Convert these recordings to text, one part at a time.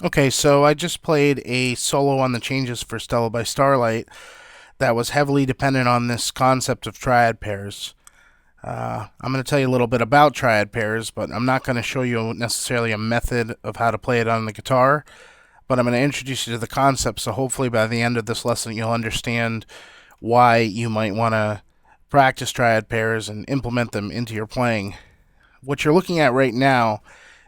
Okay, so I just played a solo on the changes for Stella by Starlight that was heavily dependent on this concept of triad pairs. I'm going to tell you a little bit about triad pairs, but I'm not going to show you necessarily a method of how to play it on the guitar, but I'm going to introduce you to the concept, so hopefully by the end of this lesson you'll understand why you might want to practice triad pairs and implement them into your playing. What you're looking at right now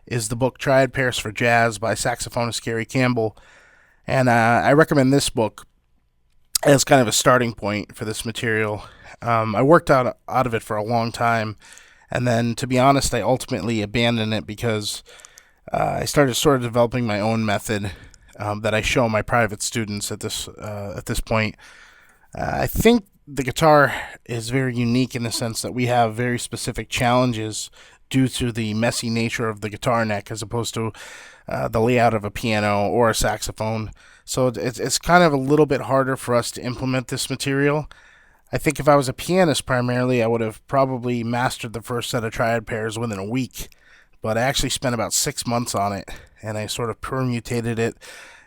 is the book Triad Pairs for Jazz by saxophonist Gary Campbell. And I recommend this book as kind of a starting point for this material. I worked out of it for a long time, and then, to be honest, I ultimately abandoned it because I started sort of developing my own method that I show my private students at this point. I think the guitar is very unique in the sense that we have very specific challenges due to the messy nature of the guitar neck as opposed to the layout of a piano or a saxophone. So it's kind of a little bit harder for us to implement this material. I think if I was a pianist primarily, I would have probably mastered the first set of triad pairs within a week. But I actually spent about 6 months on it, and I sort of permutated it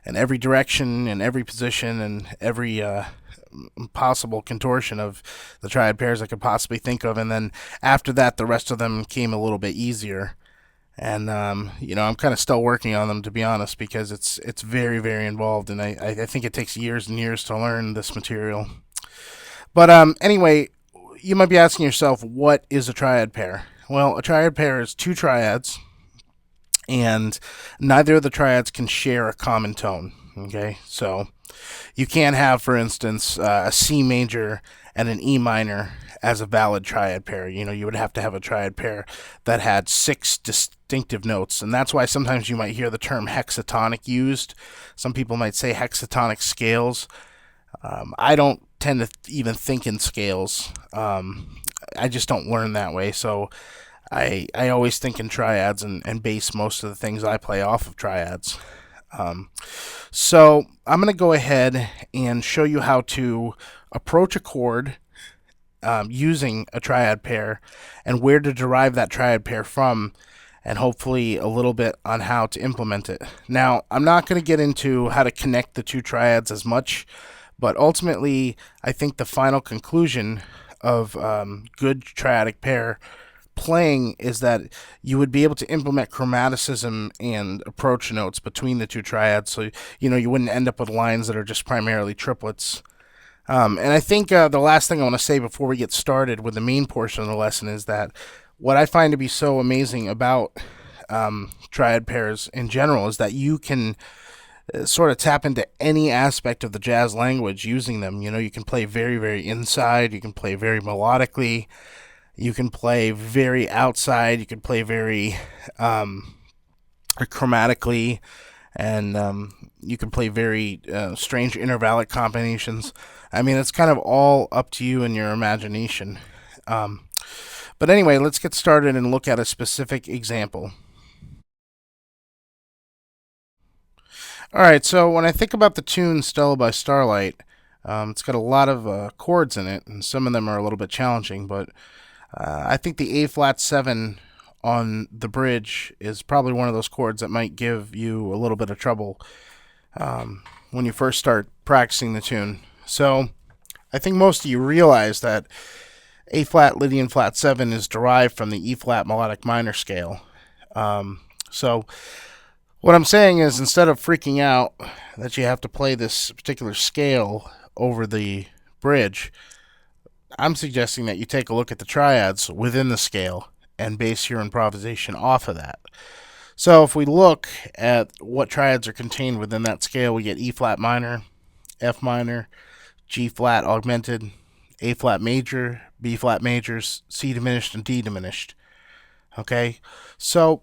in every direction, in every position, and every possible contortion of the triad pairs I could possibly think of. And then after that, the rest of them came a little bit easier. And I'm kind of still working on them, to be honest, because it's very, very involved, and I think it takes years and years to learn this material. But anyway, you might be asking yourself, what is a triad pair? Well, a triad pair is two triads, and neither of the triads can share a common tone. Okay, so you can't have, for instance, a C major and an E minor as a valid triad pair. You would have to have a triad pair that had 6 distinctive notes, and that's why sometimes you might hear the term hexatonic used. Some people might say hexatonic scales. I don't tend to even think in scales. I just don't learn that way, so I always think in triads and base most of the things I play off of triads. So I'm going to go ahead and show you how to approach a chord using a triad pair and where to derive that triad pair from, and hopefully a little bit on how to implement it. Now, I'm not going to get into how to connect the two triads as much, but ultimately I think the final conclusion of good triadic pair playing is that you would be able to implement chromaticism and approach notes between the two triads, so you wouldn't end up with lines that are just primarily triplets. And I think the last thing I want to say before we get started with the main portion of the lesson is that what I find to be so amazing about triad pairs in general is that you can sort of tap into any aspect of the jazz language using them. You can play very, very inside, you can play very melodically, you can play very outside, you can play very chromatically, and you can play very strange intervallic combinations. I mean, it's kind of all up to you and your imagination. But anyway, let's get started and look at a specific example. Alright, so when I think about the tune Stella by Starlight, it's got a lot of chords in it, and some of them are a little bit challenging, but I think the A flat 7 on the bridge is probably one of those chords that might give you a little bit of trouble when you first start practicing the tune. So I think most of you realize that A flat Lydian flat 7 is derived from the E flat melodic minor scale. So what I'm saying is, instead of freaking out that you have to play this particular scale over the bridge, I'm suggesting that you take a look at the triads within the scale and base your improvisation off of that. So if we look at what triads are contained within that scale, we get E flat minor, F minor, G flat augmented, A flat major, B flat majors, C diminished, and D diminished. Okay, so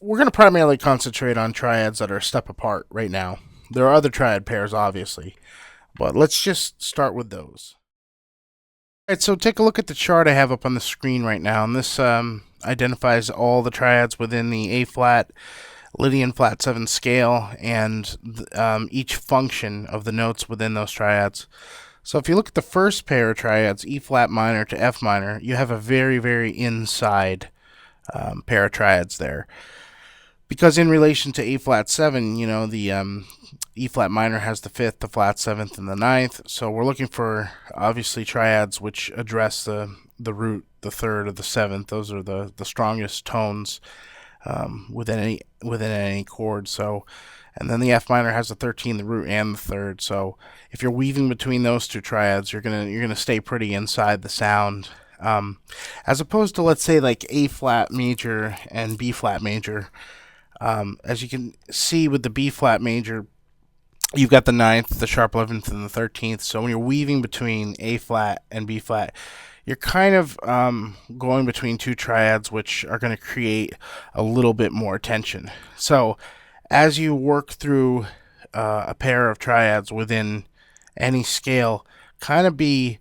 we're going to primarily concentrate on triads that are a step apart right now. There are other triad pairs, obviously, but let's just start with those. All right, so take a look at the chart I have up on the screen right now, and this identifies all the triads within the A flat, Lydian flat 7 scale, and each function of the notes within those triads. So if you look at the first pair of triads, E flat minor to F minor, you have a very, very inside pair of triads there. Because in relation to A flat 7, you know, the E flat minor has the 5th, the flat 7th, and the 9th. So we're looking for, obviously, triads which address the root, the 3rd, or the 7th. Those are the strongest tones within any chord. So, and then the F minor has the 13th, the root, and the 3rd. So if you're weaving between those two triads, you're gonna stay pretty inside the sound. As opposed to, let's say, like A flat major and B flat major. As you can see with the B flat major, you've got the 9th, the sharp 11th, and the 13th. So when you're weaving between A flat and B flat, you're kind of going between two triads, which are going to create a little bit more tension. So as you work through a pair of triads within any scale, kind of be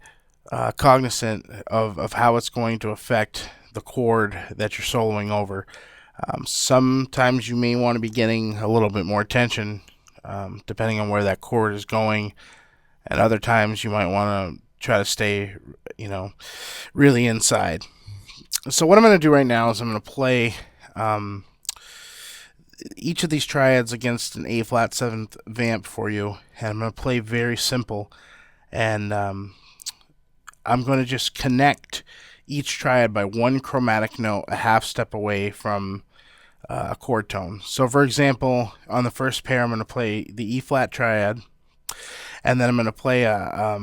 cognizant of how it's going to affect the chord that you're soloing over. Sometimes you may want to be getting a little bit more tension depending on where that chord is going, and other times you might want to try to stay, you know, really inside. So what I'm going to do right now is I'm going to play each of these triads against an A flat 7th vamp for you, and I'm going to play very simple, and I'm going to just connect each triad by one chromatic note a half step away from a chord tone. So for example, on the first pair, I'm going to play the E flat triad, and then I'm going to play a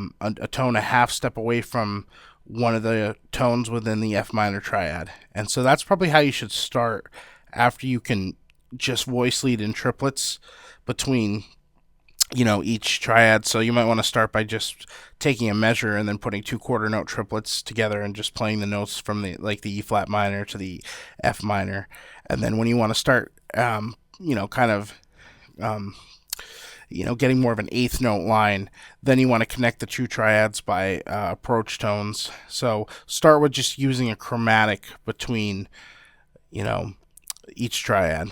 tone a half step away from one of the tones within the F minor triad. And so that's probably how you should start after you can just voice lead in triplets between, you know, each triad. So you might want to start by just taking a measure and then putting two quarter note triplets together and just playing the notes from the E flat minor to the F minor. And then when you want to start, you know, kind of, you know, getting more of an eighth note line, then you want to connect the two triads by approach tones. So start with just using a chromatic between, you know, each triad.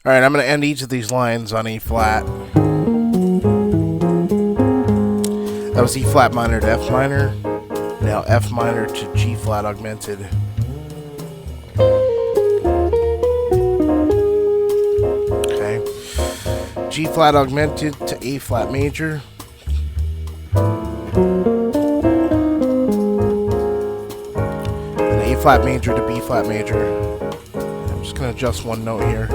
All right, I'm going to end each of these lines on E flat. That was E flat minor to F minor. Now F minor to G flat augmented. Okay. G flat augmented to A flat major. And A flat major to B flat major. I'm just going to adjust one note here.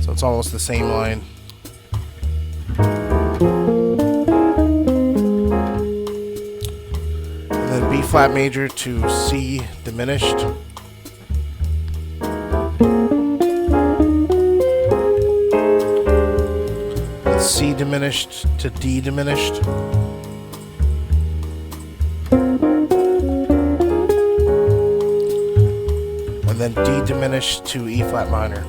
So it's almost the same line. And then B flat major to C diminished. And C diminished to D diminished. And then D diminished to E flat minor.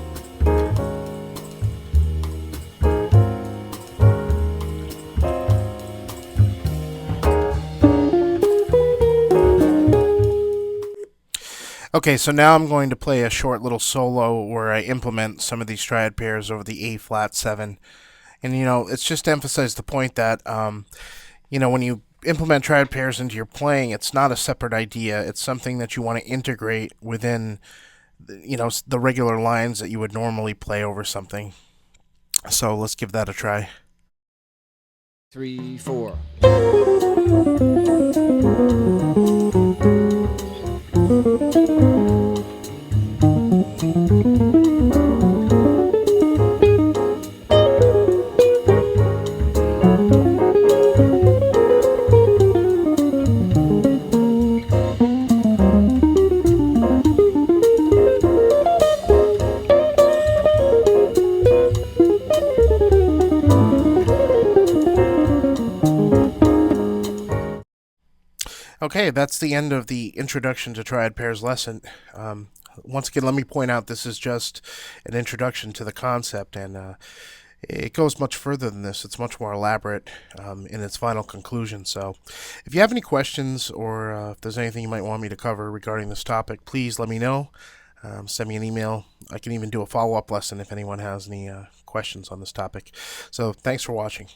Okay, so now I'm going to play a short little solo where I implement some of these triad pairs over the A flat 7. And, you know, it's just to emphasize the point that, you know, when you implement triad pairs into your playing, it's not a separate idea. It's something that you want to integrate within, you know, the regular lines that you would normally play over something. So let's give that a try. 3, 4. Okay, that's the end of the introduction to Triad Pairs lesson. Once again, let me point out this is just an introduction to the concept, and it goes much further than this. It's much more elaborate in its final conclusion. So, if you have any questions or if there's anything you might want me to cover regarding this topic, please let me know. Send me an email. I can even do a follow-up lesson if anyone has any questions on this topic. So, thanks for watching.